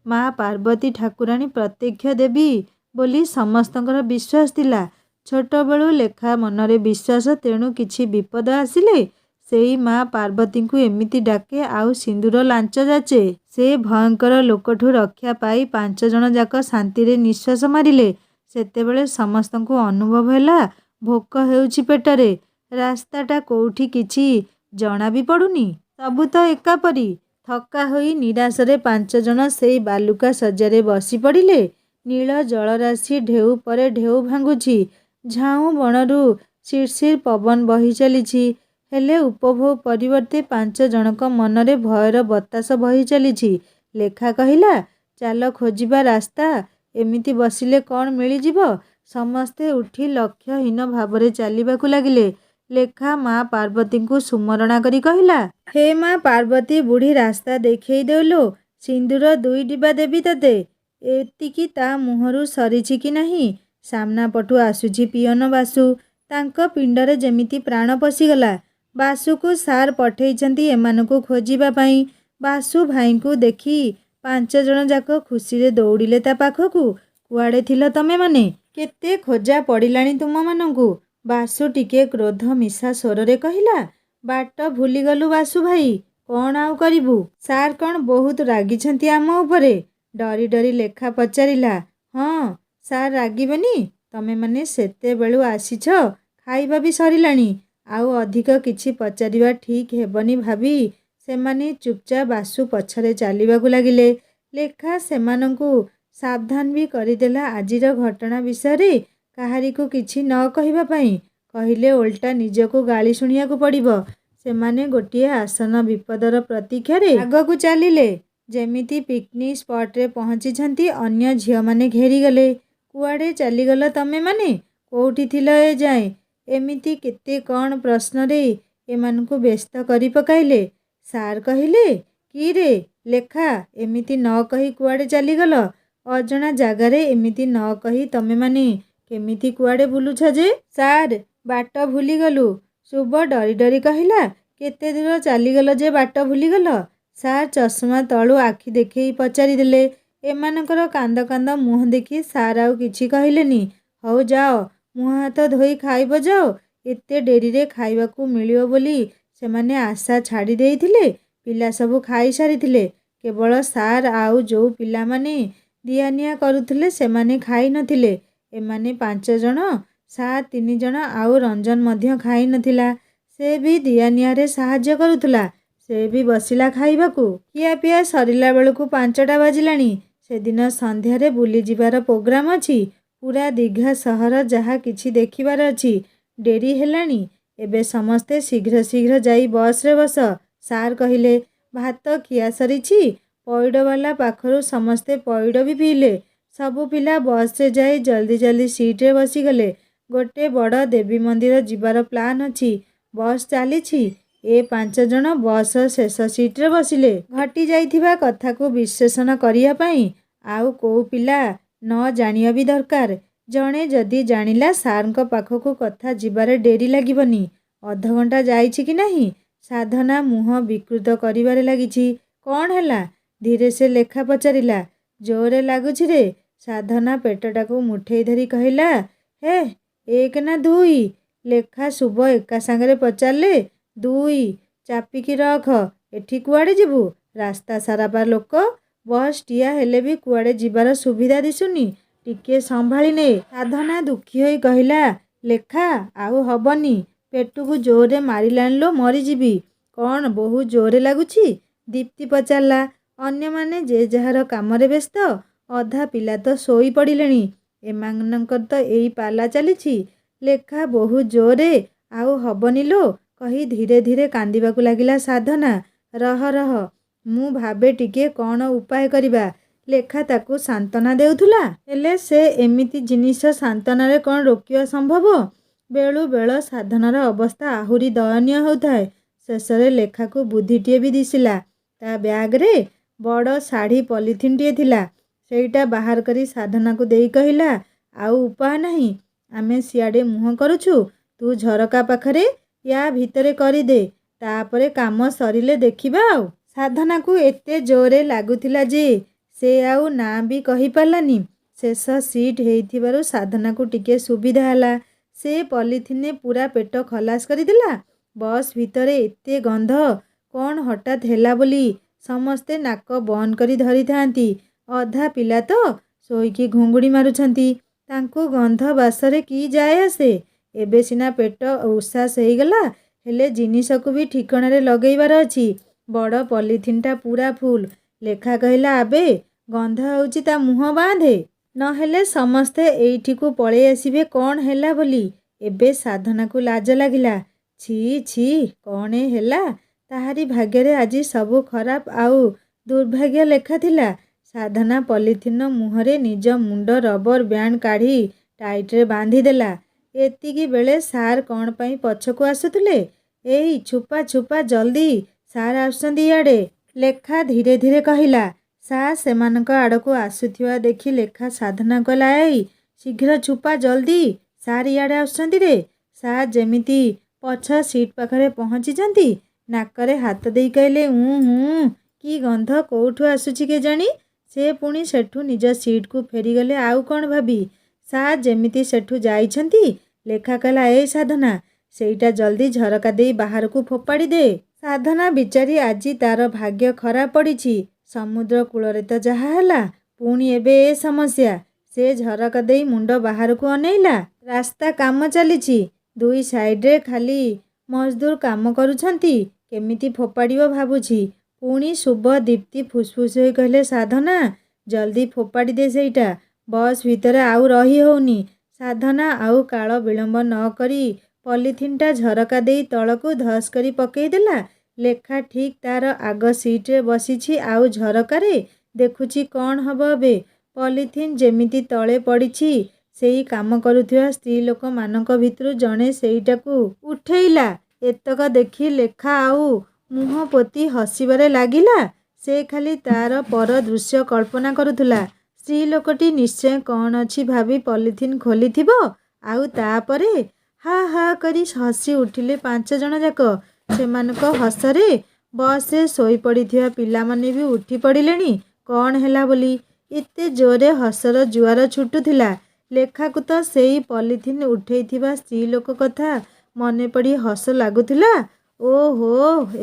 ମା ପାର୍ବତୀ ଠାକୁରାଣୀ ପ୍ରତ୍ୟକ୍ଷ ଦେବୀ ବୋଲି ସମସ୍ତଙ୍କର ବିଶ୍ୱାସ ଥିଲା। ଛୋଟବେଳୁ ଲେଖା ମନରେ ବିଶ୍ୱାସ, ତେଣୁ କିଛି ବିପଦ ଆସିଲେ ସେଇ ମା ପାର୍ବତୀଙ୍କୁ ଏମିତି ଡାକେ ଆଉ ସିନ୍ଦୁର ଲାଞ୍ଚ ଯାଚେ। ସେ ଭୟଙ୍କର ଲୋକଠୁ ରକ୍ଷା ପାଇ 5 ଜଣ ଯାକ ଶାନ୍ତିରେ ନିଶ୍ୱାସ ମାରିଲେ। ସେତେବେଳେ ସମସ୍ତଙ୍କୁ ଅନୁଭବ ହେଲା ଭୋକ ହେଉଛି ପେଟରେ। ରାସ୍ତାଟା କୋଉଠି କିଛି ଜଣା ବି ପଡ଼ୁନି। ସବୁ ତ ଏକାପରି। ଥକା ହୋଇ ନିରାଶରେ 5 ଜଣ ସେଇ ବାଲୁକା ଶଯ୍ୟାରେ ବସି ପଡ଼ିଲେ। ନୀଳ ଜଳରାଶି ଢେଉ ପରେ ଢେଉ ଭାଙ୍ଗୁଛି। ଝାଉଁ ବଣରୁ ଶିରଶିର ପବନ ବହି ଚାଲିଛି। ହେଲେ ଉପଭୋଗ ପରିବର୍ତ୍ତେ 5 ଜଣଙ୍କ ମନରେ ଭୟର ବତାସ ବହି ଚାଲିଛି। ଲେଖା କହିଲା, ଚାଲ ଖୋଜିବା ରାସ୍ତା। ଏମିତି ବସିଲେ କ'ଣ ମିଳିଯିବ? ସମସ୍ତେ ଉଠି ଲକ୍ଷ୍ୟହୀନ ଭାବରେ ଚାଲିବାକୁ ଲାଗିଲେ। ଲେଖା ମା ପାର୍ବତୀଙ୍କୁ ସୁମରଣା କରି କହିଲା, ହେ ମା ପାର୍ବତୀ ବୁଢ଼ୀ, ରାସ୍ତା ଦେଖେଇ ଦେଲୋ। ସିନ୍ଦୁର 2 ଡିବା ଦେବି ତତେ। ଏତିକି ତା ମୁହଁରୁ ସରିଛି କି ନାହିଁ। ସାମ୍ନା ପଟୁ ଆସୁଛି ପିଅନ ବାସୁ। ତାଙ୍କ ପିଣ୍ଡରେ ଯେମିତି ପ୍ରାଣ ପଶିଗଲା। ବାସୁକୁ ସାର୍ ପଠେଇଛନ୍ତି ଏମାନଙ୍କୁ ଖୋଜିବା ପାଇଁ। ବାସୁ ଭାଇଙ୍କୁ ଦେଖି 5 ଜଣ ଯାକ ଖୁସିରେ ଦୌଡ଼ିଲେ ତା ପାଖକୁ। କୁଆଡ଼େ ଥିଲ ତମେମାନେ? କେତେ ଖୋଜା ପଡ଼ିଲାଣି ତୁମମାନଙ୍କୁ। ବାସୁ ଟିକେ କ୍ରୋଧ ମିଶା ସ୍ୱରରେ କହିଲା, ବାଟ ଭୁଲିଗଲୁ ବାସୁ ଭାଇ। କ'ଣ ଆଉ କରିବୁ? ସାର୍ କ'ଣ ବହୁତ ରାଗିଛନ୍ତି ଆମ ଉପରେ? ଡରି ଡରି ଲେଖା ପଚାରିଲା। ହଁ, ସାର୍ ରାଗିବେନି? ତମେମାନେ ସେତେବେଳୁ ଆସିଛ, ଖାଇବା ବି ସରିଲାଣି। ଆଉ ଅଧିକ କିଛି ପଚାରିବା ଠିକ୍ ହେବନି ଭାବି ସେମାନେ ଚୁପଚାପ ବାସୁ ପଛରେ ଚାଲିବାକୁ ଲାଗିଲେ। ଲେଖା ସେମାନଙ୍କୁ ସାବଧାନ ବି କରିଦେଲା ଆଜିର ଘଟଣା ବିଷୟରେ କାହାରିକୁ କିଛି ନ କହିବା ପାଇଁ। କହିଲେ ଓଲଟା ନିଜକୁ ଗାଳି ଶୁଣିବାକୁ ପଡ଼ିବ। ସେମାନେ ଗୋଟିଏ ଆସନ୍ନ ବିପଦର ପ୍ରତୀକ୍ଷାରେ ଆଗକୁ ଚାଲିଲେ। ଯେମିତି ପିକନିକ୍ ସ୍ପଟରେ ପହଞ୍ଚିଛନ୍ତି, ଅନ୍ୟ ଝିଅମାନେ ଘେରିଗଲେ। କୁଆଡ଼େ ଚାଲିଗଲ ତମେମାନେ? କୋଉଠି ଥିଲ ଏ ଯାଏଁ? ଏମିତି କେତେ କ'ଣ ପ୍ରଶ୍ନରେ ଏମାନଙ୍କୁ ବ୍ୟସ୍ତ କରି ପକାଇଲେ। ସାର୍ କହିଲେ, କିରେ ଲେଖା, ଏମିତି ନ କହି କୁଆଡ଼େ ଚାଲିଗଲ? ଅଜଣା ଜାଗାରେ ଏମିତି ନ କହି ତମେମାନେ କେମିତି କୁଆଡ଼େ ବୁଲୁଛ ଯେ? ସାର୍, ବାଟ ଭୁଲିଗଲୁ। ଶୁଭ ଡରି ଡରି କହିଲା। କେତେ ଦୂର ଚାଲିଗଲ ଯେ ବାଟ ଭୁଲିଗଲ? ସାର୍ ଚଷମା ତଳୁ ଆଖି ଦେଖେଇ ପଚାରିଦେଲେ। ଏମାନଙ୍କର କାନ୍ଦ କାନ୍ଦ ମୁହଁ ଦେଖି ସାର୍ ଆଉ କିଛି କହିଲେନି। ହଉ ଯାଅ, ମୁହଁ ହାତ ଧୋଇ ଖାଇବ ଯାଅ। ଏତେ ଡେରିରେ ଖାଇବାକୁ ମିଳିବ ବୋଲି ସେମାନେ ଆଶା ଛାଡ଼ି ଦେଇଥିଲେ। ପିଲା ସବୁ ଖାଇସାରିଥିଲେ। କେବଳ ସାର୍ ଆଉ ଯୋଉ ପିଲାମାନେ ଦିଆନିଆ କରୁଥିଲେ ସେମାନେ ଖାଇ ନଥିଲେ। ଏମାନେ 5 ଜଣ, ସାର୍ 3 ଜଣ ଆଉ ରଞ୍ଜନ ମଧ୍ୟ ଖାଇ ନଥିଲା। ସେ ବି ଦିଆନିଆରେ ସାହାଯ୍ୟ କରୁଥିଲା। ସେ ବି ବସିଲା ଖାଇବାକୁ। ଖିଆପିଆ ସରିଲା ବେଳକୁ 5ଟା ବାଜିଲାଣି। ସେଦିନ ସନ୍ଧ୍ୟାରେ ବୁଲିଯିବାର ପ୍ରୋଗ୍ରାମ ଅଛି। ପୁରା ଦୀଘା ସହର ଯାହା କିଛି ଦେଖିବାର ଅଛି। ଡେରି ହେଲାଣି। ଏବେ ସମସ୍ତେ ଶୀଘ୍ର ଶୀଘ୍ର ଯାଇ ବସରେ ବସ। ସାର୍ କହିଲେ। ଭାତ ଖିଆ ସରିଛି। ପଇଡ଼ବାଲା ପାଖରୁ ସମସ୍ତେ ପଇଡ଼ ବି ପିଇଲେ। ସବୁ ପିଲା ବସରେ ଯାଇ ଜଲ୍ଦି ଜଲ୍ଦି ସିଟ୍ରେ ବସିଗଲେ। ଗୋଟେ ବଡ଼ ଦେବୀ ମନ୍ଦିର ଯିବାର ପ୍ଲାନ୍ ଅଛି। ବସ୍ ଚାଲିଛି। ଏ 5 ଜଣ ବସ୍ର ଶେଷ ସିଟ୍ରେ ବସିଲେ। ଘଟି ଯାଇଥିବା କଥାକୁ ବିଶ୍ଳେଷଣ କରିବା ପାଇଁ ଆଉ କୋଉ ପିଲା ନ ଜାଣିବା ବି ଦରକାର। ଜଣେ ଯଦି ଜାଣିଲା, ସାର୍ଙ୍କ ପାଖକୁ କଥା ଯିବାରେ ଡେରି ଲାଗିବନି। ଅଧଘଣ୍ଟା ଯାଇଛି କି ନାହିଁ। ସାଧନା ମୁହଁ ବିକୃତ କରିବାରେ ଲାଗିଛି। କ'ଣ ହେଲା? ଧୀରେ ସେ ଲେଖା ପଚାରିଲା। ଜୋରରେ ଲାଗୁଛି ରେ। ସାଧନା ପେଟଟାକୁ ମୁଠେଇ ଧରି କହିଲା। ହେ, 1 ନା 2? ଲେଖା ଶୁଭ ଏକା ସାଙ୍ଗରେ ପଚାରିଲେ। 2। ଚାପିକି ରଖ। ଏଠି କୁଆଡ଼େ ଯିବୁ? ରାସ୍ତା ସାରା ପା ଲୋକ। ବସ୍ ଠିଆ ହେଲେ ବି କୁଆଡ଼େ ଯିବାର ସୁବିଧା ଦିଶୁନି। ଟିକେ ସମ୍ଭାଳି ନେ। ସାଧନା ଦୁଃଖୀ ହୋଇ କହିଲା। ଲେଖା, ଆଉ ହବନି। ପେଟକୁ ଜୋରରେ ମାରିଲାଣି ଲୋ, ମରିଯିବି। କ'ଣ ବହୁତ ଜୋରରେ ଲାଗୁଛି? ଦୀପ୍ତି ପଚାରିଲା। ଅନ୍ୟମାନେ ଯେ ଯାହାର କାମରେ ବ୍ୟସ୍ତ। ଅଧା ପିଲା ତ ଶୋଇ ପଡ଼ିଲେଣି। ଏମାନଙ୍କର ତ ଏଇ ପାଲା ଚାଲିଛି। ଲେଖା ବହୁତ ଜୋରରେ। ଆଉ ହବନି ଲୋ କହି ଧୀରେ ଧୀରେ କାନ୍ଦିବାକୁ ଲାଗିଲା ସାଧନା। ରହ ରହ, ମୁଁ ଭାବେ ଟିକେ କ'ଣ ଉପାୟ କରିବା। ଲେଖା ତାକୁ ସାନ୍ତ୍ୱନା ଦେଉଥିଲା। ହେଲେ ସେ ଏମିତି ଜିନିଷ ସାନ୍ତ୍ୱନାରେ କ'ଣ ରୋକିବା ସମ୍ଭବ? ବେଳୁ ବେଳ ସାଧନାର ଅବସ୍ଥା ଆହୁରି ଦୟନୀୟ ହେଉଥାଏ। ଶେଷରେ ଲେଖାକୁ ବୁଦ୍ଧିଟିଏ ବି ଦିଶିଲା। ତା ବ୍ୟାଗରେ ବଡ଼ ଶାଢ଼ୀ ପଲିଥିନ୍ଟିଏ ଥିଲା। ସେଇଟା ବାହାର କରି ସାଧନାକୁ ଦେଇ କହିଲା, ଆଉ ଉପାୟ ନାହିଁ। ଆମେ ସିଆଡ଼େ ମୁହଁ କରୁଛୁ। ତୁ ଝରକା ପାଖରେ ୟା ଭିତରେ କରିଦେ। ତାପରେ କାମ ସରିଲେ ଦେଖିବା ଆଉ। ସାଧନାକୁ ଏତେ ଜୋରରେ ଲାଗୁଥିଲା ଯେ ସେ ଆଉ ନାଁ ବି କହିପାରିଲାନି। ଶେଷ ସିଟ୍ ହେଇଥିବାରୁ ସାଧନାକୁ ଟିକେ ସୁବିଧା ହେଲା। ସେ ପଲିଥିନରେ ପୂରା ପେଟ ଖଲାସ କରିଦେଲା। ବସ୍ ଭିତରେ ଏତେ ଗନ୍ଧ, କ'ଣ ହଠାତ୍ ହେଲା ବୋଲି ସମସ୍ତେ ନାକ ବନ୍ଦ କରି ଧରିଥାନ୍ତି। ଅଧା ପିଲା ତ ଶୋଇକି ଘୁଙ୍ଗୁଡ଼ି ମାରୁଛନ୍ତି। ତାଙ୍କୁ ଗନ୍ଧ ବାସରେ କି ଯାଏ ଆସେ? ଏବେ ସିନା ପେଟ ଉଶ୍ୱାସ ହେଇଗଲା, ହେଲେ ଜିନିଷକୁ ବି ଠିକଣାରେ ଲଗେଇବାର ଅଛି। ବଡ଼ ପଲିଥିନଟା ପୂରା ଫୁଲ। ଲେଖା କହିଲା, ଆବେ ଗନ୍ଧ ହେଉଛି ତା ମୁହଁ ବାନ୍ଧେ, ନହେଲେ ସମସ୍ତେ ଏଇଠିକୁ ପଳେଇ ଆସିବେ କ'ଣ ହେଲା ବୋଲି। ଏବେ ସାଧନାକୁ ଲାଜ ଲାଗିଲା। ଛି ଛି, କ'ଣ ହେଲା? ତାହାରି ଭାଗ୍ୟରେ ଆଜି ସବୁ ଖରାପ ଆଉ ଦୁର୍ଭାଗ୍ୟ ଲେଖା ଥିଲା। ସାଧନା ପଲିଥିନ ମୁହଁରେ ନିଜ ମୁଣ୍ଡ ରବର ବ୍ୟାଣ୍ଡ କାଢ଼ି ଟାଇଟ୍ରେ ବାନ୍ଧିଦେଲା। ଏତିକି ବେଳେ ସାର୍ କ'ଣ ପାଇଁ ପଛକୁ ଆସୁଥିଲେ। ଏଇ ଛୁପା ଛୁପା, ଜଲ୍ଦି, ସାର୍ ଆସୁଛନ୍ତି ଇଆଡ଼େ। ଲେଖା ଧୀରେ ଧୀରେ କହିଲା। ସାର୍ ସେମାନଙ୍କ ଆଡ଼କୁ ଆସୁଥିବା ଦେଖି ଲେଖା ସାଧନା କହିଲା, ଏଇ ଶୀଘ୍ର ଛୁପା, ଜଲ୍ଦି, ସାର୍ ଇଆଡ଼େ ଆସୁଛନ୍ତି ରେ। ସାର୍ ଯେମିତି ପଛ ସିଟ୍ ପାଖରେ ପହଞ୍ଚିଛନ୍ତି, ନାକରେ ହାତ ଦେଇ କହିଲେ, କି ଗନ୍ଧ କୋଉଠୁ ଆସୁଛି କେଜାଣି। ସେ ପୁଣି ସେଠୁ ନିଜ ସିଟ୍କୁ ଫେରିଗଲେ ଆଉ କ'ଣ ଭାବି। ସାର୍ ଯେମିତି ସେଠୁ ଯାଇଛନ୍ତି, ଲେଖା କହିଲା, ଏଇ ସାଧନା, ସେଇଟା ଜଲ୍ଦି ଝରକା ଦେଇ ବାହାରକୁ ଫୋପାଡ଼ି ଦେ। ସାଧନା ବିଚାରୀ, ଆଜି ତାର ଭାଗ୍ୟ ଖରାପ ପଡ଼ିଛି। ସମୁଦ୍ର କୂଳରେ ତ ଯାହା ହେଲା, ପୁଣି ଏବେ ଏ ସମସ୍ୟା। ସେ ଝରକା ଦେଇ ମୁଣ୍ଡ ବାହାରକୁ ଅନେଇଲା। ରାସ୍ତା କାମ ଚାଲିଛି। ଦୁଇ ସାଇଡ଼ରେ ଖାଲି ମଜଦୁର କାମ କରୁଛନ୍ତି। କେମିତି ଫୋପାଡ଼ିବ ଭାବୁଛି। ପୁଣି ଶୁଭ ଦୀପ୍ତି ଫୁସଫୁସ ହୋଇ କହିଲେ, ସାଧନା, ଜଲ୍ଦି ଫୋପାଡ଼ି ଦେ ସେଇଟା। ବସ୍ ଭିତରେ ଆଉ ରହି ହେଉନି। ସାଧନା ଆଉ କାଳ ବିଳମ୍ବ ନ କରି ପଲିଥିନଟା ଝରକା ଦେଇ ତଳକୁ ଧସ୍ କରି ପକେଇଦେଲା। ଲେଖା ଠିକ୍ ତାର ଆଗ ସିଟ୍ରେ ବସିଛି ଆଉ ଝରକାରେ ଦେଖୁଛି କ'ଣ ହବ ଏବେ। ପଲିଥିନ ଯେମିତି ତଳେ ପଡ଼ିଛି, ସେଇ କାମ କରୁଥିବା ସ୍ତ୍ରୀ ଲୋକମାନଙ୍କ ଭିତରୁ ଜଣେ ସେଇଟାକୁ ଉଠେଇଲା। ଏତକ ଦେଖି ଲେଖା ଆଉ ମୁହଁ ପୋତି ହସିବାରେ ଲାଗିଲା। ସେ ଖାଲି ତାର ପର ଦୃଶ୍ୟ କଳ୍ପନା କରୁଥିଲା। ସ୍ତ୍ରୀ ଲୋକଟି ନିଶ୍ଚୟ କ'ଣ ଅଛି ଭାବି ପଲିଥିନ ଖୋଲିଥିବ, ଆଉ ତାପରେ ହା ହା କରି ହସି ଉଠିଲେ 5 ଜଣ ଯାକ। ସେମାନଙ୍କ ହସରେ ବସ୍ରେ ଶୋଇପଡ଼ିଥିବା ପିଲାମାନେ ବି ଉଠି ପଡ଼ିଲେଣି କ'ଣ ହେଲା ବୋଲି। ଏତେ ଜୋରରେ ହସର ଜୁଆର ଛୁଟୁଥିଲା। ଲେଖାକୁ ତ ସେଇ ପଲିଥିନ ଉଠେଇଥିବା ସ୍ତ୍ରୀ ଲୋକ କଥା ମନେ ପଡ଼ି ହସ ଲାଗୁଥିଲା। ଓହୋ,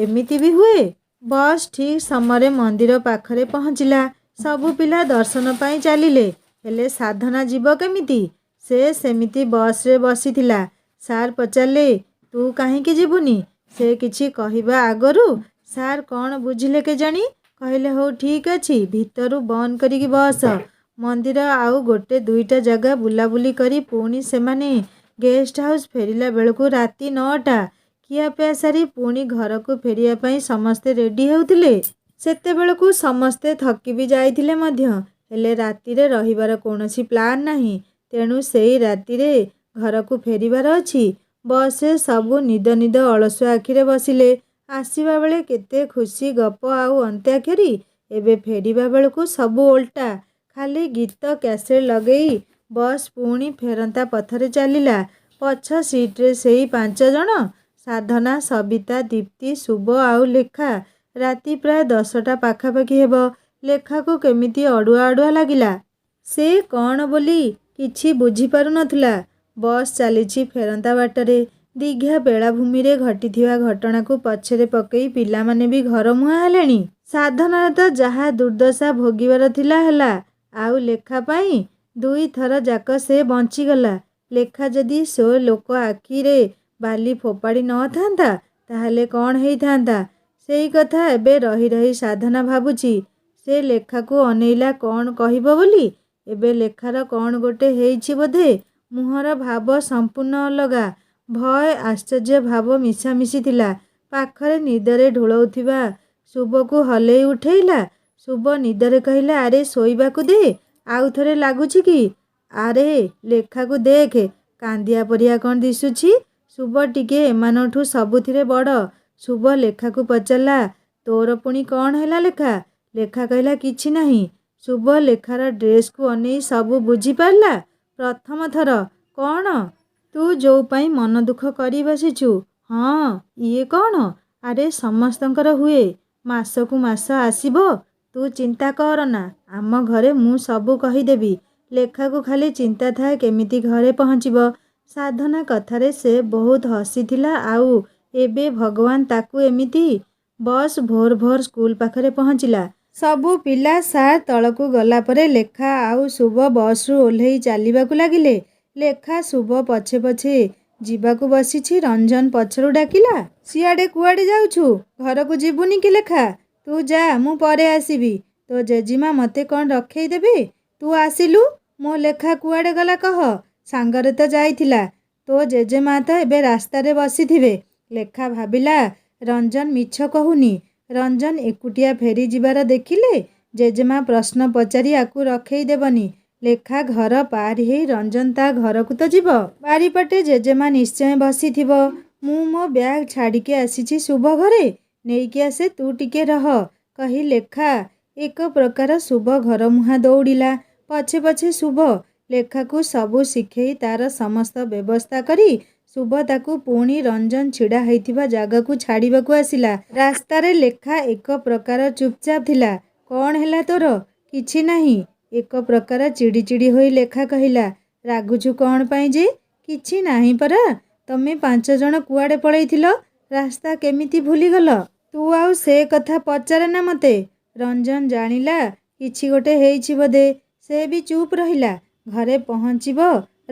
ଏମିତି ବି ହୁଏ। ବସ୍ ଠିକ୍ ସମୟରେ ମନ୍ଦିର ପାଖରେ ପହଞ୍ଚିଲା। ସବୁ ପିଲା ଦର୍ଶନ ପାଇଁ ଚାଲିଲେ। ହେଲେ ସାଧନା ଯିବ କେମିତି? ସେ ସେମିତି ବସ୍ରେ ବସିଥିଲା। ସାର୍ ପଚାରିଲେ, ତୁ କାହିଁକି ଯିବୁନି? ସେ କିଛି କହିବା ଆଗରୁ ସାର୍ କ'ଣ ବୁଝିଲେ କେଜାଣି, କହିଲେ, ହଉ ଠିକ୍ ଅଛି, ଭିତରୁ ବନ୍ଦ କରିକି ବସ। ମନ୍ଦିର ଆଉ ଗୋଟେ ଦୁଇଟା ଜାଗା ବୁଲାବୁଲି କରି ପୁଣି ସେମାନେ ଗେଷ୍ଟ ହାଉସ୍ ଫେରିଲା ବେଳକୁ ରାତି 9ଟା। ଖିଆପିଆ ସାରି ପୁଣି ଘରକୁ ଫେରିବା ପାଇଁ ସମସ୍ତେ ରେଡ଼ି ହେଉଥିଲେ। ସେତେବେଳକୁ ସମସ୍ତେ ଥକି ବି ଯାଇଥିଲେ ମଧ୍ୟ। ହେଲେ ରାତିରେ ରହିବାର କୌଣସି ପ୍ଲାନ୍ ନାହିଁ। ତେଣୁ ସେଇ ରାତିରେ ଘରକୁ ଫେରିବାର ଅଛି। ବସ୍ରେ ସବୁ ନିଦ ନିଦ ଅଳସୁଆ ଆଖିରେ ବସିଲେ। ଆସିବା ବେଳେ କେତେ ଖୁସି ଗପ ଆଉ ଅନ୍ତାକ୍ଷରୀ। ଏବେ ଫେରିବା ବେଳକୁ ସବୁ ଓଲଟା। ଖାଲି ଗୀତ କ୍ୟାସେଟ୍ ଲଗେଇ ବସ୍ ପୁଣି ଫେରନ୍ତା ପଥରେ ଚାଲିଲା। ପଛ ସିଟ୍ରେ ସେଇ 5 ଜଣ, ସାଧନା, ସବିତା, ଦୀପ୍ତି, ଶୁଭ ଆଉ ଲେଖା। ରାତି ପ୍ରାୟ 10ଟା ପାଖାପାଖି ହେବ। ଲେଖାକୁ କେମିତି ଅଡ଼ୁଆ ଅଡ଼ୁଆ ଲାଗିଲା। ସେ କ'ଣ ବୋଲି କିଛି ବୁଝିପାରୁନଥିଲା। ବସ୍ ଚାଲିଛି ଫେରନ୍ତା ବାଟରେ। ଦୀଘା ବେଳାଭୂମିରେ ଘଟିଥିବା ଘଟଣାକୁ ପଛରେ ପକେଇ ପିଲାମାନେ ବି ଘରମୁହାଁ ହେଲେଣି। ସାଧନାର ତ ଯାହା ଦୁର୍ଦ୍ଦଶା ଭୋଗିବାର ଥିଲା ହେଲା। ଆଉ ଲେଖା ପାଇଁ 2 ଥର ଯାକ ସେ ବଞ୍ଚିଗଲା। ଲେଖା ଯଦି ସେ ଲୋକ ଆଖିରେ ବାଲି ଫୋପାଡ଼ି ନଥାନ୍ତା, ତାହେଲେ କ'ଣ ହେଇଥାନ୍ତା, ସେଇ କଥା ଏବେ ରହି ରହି ସାଧନା ଭାବୁଛି। ସେ ଲେଖାକୁ ଅନେଇଲା କ'ଣ କହିବ ବୋଲି। ଏବେ ଲେଖାର କ'ଣ ଗୋଟେ ହେଇଛି ବୋଧେ। ମୁହଁର ଭାବ ସମ୍ପୂର୍ଣ୍ଣ ଅଲଗା। ଭୟ, ଆଶ୍ଚର୍ଯ୍ୟ ଭାବ ମିଶାମିଶି ଥିଲା। ପାଖରେ ନିଦରେ ଢୁଳଉଥିବା ଶୁଭକୁ ହଲେଇ ଉଠେଇଲା। ଶୁଭ ନିଦରେ କହିଲା, ଆରେ ଶୋଇବାକୁ ଦେ, ଆଉ ଥରେ ଲାଗୁଛି କି? ଆରେ ଲେଖାକୁ ଦେଖେ, କାନ୍ଦିଆ ପରିଆ କ'ଣ ଦିଶୁଛି। ଶୁଭ ଟିକେ ଏମାନଠୁ ସବୁଥିରେ ବଡ଼। ଶୁଭ ଲେଖାକୁ ପଚାରିଲା, ତୋର ପୁଣି କ'ଣ ହେଲା ଲେଖା? ଲେଖା କହିଲା, କିଛି ନାହିଁ। ଶୁଭ ଲେଖାର ଡ୍ରେସ୍କୁ ଅନେଇ ସବୁ ବୁଝିପାରିଲା ପ୍ରଥମ ଥର। କ'ଣ? ତୁ ଯୋଉ ପାଇଁ ମନ ଦୁଃଖ କରି ବସିଛୁ। ହଁ, ଇଏ କ'ଣ? ଆରେ ସମସ୍ତଙ୍କର ହୁଏ। ମାସକୁ ମାସ ଆସିବ। ତୁ ଚିନ୍ତା କରନା, ଆମ ଘରେ ମୁଁ ସବୁ କହିଦେବି। ଲେଖାକୁ ଖାଲି ଚିନ୍ତା ଥାଏ କେମିତି ଘରେ ପହଞ୍ଚିବ। ସାଧନା କଥାରେ ସେ ବହୁତ ହସିଥିଲା। ଆଉ ଏବେ ଭଗବାନ ତାକୁ ଏମିତି। ବସ୍ ଭୋର ଭୋର ସ୍କୁଲ ପାଖରେ ପହଞ୍ଚିଲା। ସବୁ ପିଲା ସାର୍ ତଳକୁ ଗଲା ପରେ ଲେଖା ଆଉ ଶୁଭ ବସ୍ରୁ ଓହ୍ଲେଇ ଚାଲିବାକୁ ଲାଗିଲେ। ଲେଖା ଶୁଭ ପଛେ ପଛେ ଯିବାକୁ ବସିଛି। ରଞ୍ଜନ ପଛରୁ ଡାକିଲା, ସିଆଡ଼େ କୁଆଡ଼େ ଯାଉଛୁ? ଘରକୁ ଯିବୁନି କି ଲେଖା? ତୁ ଯା, ମୁଁ ପରେ ଆସିବି। ତୋ ଜେଜିମା ମୋତେ କ'ଣ ରଖେଇ ଦେବେ? ତୁ ଆସିଲୁ। ମୋ ଲେଖା କୁଆଡ଼େ ଗଲା କହ? ସାଙ୍ଗରେ ତ ଯାଇଥିଲା। ତୋ ଜେଜେମା ତ ଏବେ ରାସ୍ତାରେ ବସିଥିବେ। ଲେଖା ଭାବିଲା ରଞ୍ଜନ ମିଛ କହୁନି। ରଞ୍ଜନ ଏକୁଟିଆ ଫେରି ଯିବାର ଦେଖିଲେ ଜେଜେମା ପ୍ରଶ୍ନ ପଚାରି ଆକୁ ରଖେଇ ଦେବନି। ଲେଖା ଘର ପାରି ହେଇ ରଞ୍ଜନ ତା ଘରକୁ ତ ଯିବ। ବାରିପଟେ ଜେଜେମା ନିଶ୍ଚୟ ବସିଥିବ। ମୁଁ ମୋ ବ୍ୟାଗ୍ ଛାଡ଼ିକି ଆସିଛି ଶୁଭ ଘରେ, ନେଇକି ଆସେ, ତୁ ଟିକେ ରହ, କହି ଲେଖା ଏକ ପ୍ରକାର ଶୁଭ ଘର ମୁହାଁ ଦୌଡ଼ିଲା। ପଛେ ପଛେ ଶୁଭ। ଲେଖାକୁ ସବୁ ଶିଖେଇ ତାର ସମସ୍ତ ବ୍ୟବସ୍ଥା କରି ଶୁଭ ତାକୁ ପୁଣି ରଞ୍ଜନ ଛିଡ଼ା ହେଇଥିବା ଜାଗାକୁ ଛାଡ଼ିବାକୁ ଆସିଲା। ରାସ୍ତାରେ ଲେଖା ଏକ ପ୍ରକାର ଚୁପଚାପ ଥିଲା। କ'ଣ ହେଲା ତୋର? କିଛି ନାହିଁ। ଏକ ପ୍ରକାର ଚିଡ଼ି ଚିଡ଼ି ହୋଇ ଲେଖା କହିଲା, ରାଗୁଛୁ କ'ଣ ପାଇଁ ଯେ? କିଛି ନାହିଁ ପରା। ତମେ 5 ଜଣ କୁଆଡ଼େ ପଳେଇଥିଲ? ରାସ୍ତା କେମିତି ଭୁଲିଗଲ? ତୁ ଆଉ ସେ କଥା ପଚାରେନା ମୋତେ। ରଞ୍ଜନ ଜାଣିଲା କିଛି ଗୋଟେ ହେଇଛି ବୋଧେ। ସେ ବି ଚୁପ୍ ରହିଲା। ଘରେ ପହଞ୍ଚିବ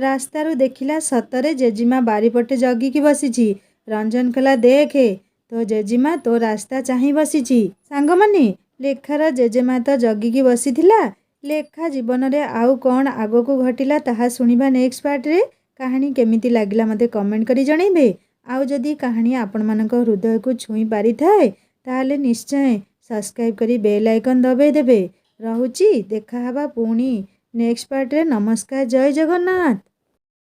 ରାସ୍ତାରୁ ଦେଖିଲା ସତରେ ଜେଜିମା ବାରିପଟେ ଜଗିକି ବସିଛି। ରଞ୍ଜନ କହିଲା, ଦେଖେ, ତୋ ଜେଜିମା ତୋ ରାସ୍ତା ଚାହିଁ ବସିଛି। ସାଙ୍ଗମାନେ, ଲେଖାର ଜେଜେମା ତ ଜଗିକି ବସିଥିଲା। ଲେଖା ଜୀବନରେ ଆଉ କ'ଣ ଆଗକୁ ଘଟିଲା ତାହା ଶୁଣିବା ନେକ୍ସଟ ପାର୍ଟରେ। କାହାଣୀ କେମିତି ଲାଗିଲା ମୋତେ କମେଣ୍ଟ କରି ଜଣାଇବେ। ଆଉ ଯଦି କାହାଣୀ ଆପଣମାନଙ୍କ ହୃଦୟକୁ ଛୁଇଁ ପାରିଥାଏ ତାହେଲେ ନିଶ୍ଚୟ ସବସ୍କ୍ରାଇବ୍ କରି ବେଲ୍ ଆଇକନ୍ ଦବାଇ ଦେବେ। ରହୁଛି, ଦେଖାହେବା ପୁଣି ନେକ୍ସଟ ପାର୍ଟରେ। ନମସ୍କାର, ଜୟ ଜଗନ୍ନାଥ।